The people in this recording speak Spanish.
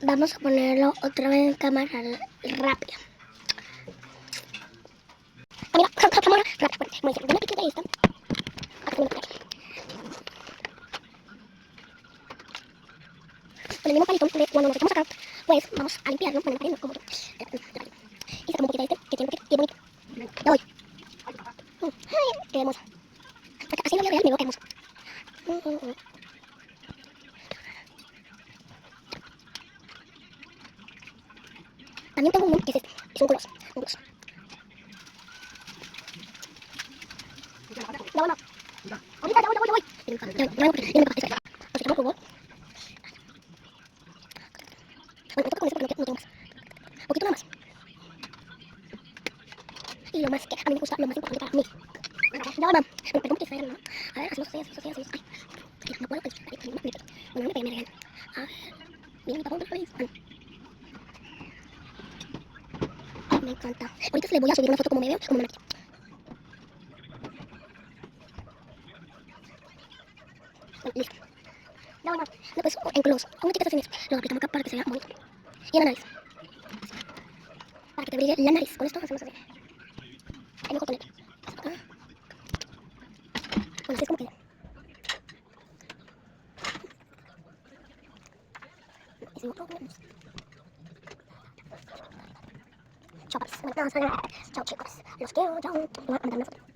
Vamos a ponerlo otra vez en cámara rápida. Mira, cámara rápida. Muy bien, yo me piqué de esto. Con el mismo palito de cuando nos dejamos acá, pues vamos a limpiarlo con el palito como y sacamos un poquito de este, que tiene un poquito, y bonito. Ya voy. Ay, qué hermosa. Así lo voy a ver, me veo que hermosa. También tengo uno que es este, es un gloss. No, no. Ahorita ya voy. Así que no jugo. Bueno, me toca con eso porque no tengo más. Un poquito nada más. Y lo más que a mí me gusta, lo más importante para mí. Ya, mamá. Me perdón que sea, ¿no? A ver, hacemos así. Ay, no puedo pensar. Bueno, me pegué. A ver. Mira mi papá otra vez. Ay, me encanta. Ahorita se le voy a subir una foto como me veo, como me maquillo. Bueno, listo. No, pues en close. Una etiqueta sin eso. Lo aplicamos acá para que se vea bonito. Y en la nariz. Para que te brille la nariz. Con esto hacemos así. Ahí mejor poner. Acá. Bueno, así es como queda. Y si no, todo ponemos. Chao, paps. Bueno, vamos a ver. Chao, chicos. Los quiero. Chao. Voy a mandar una foto.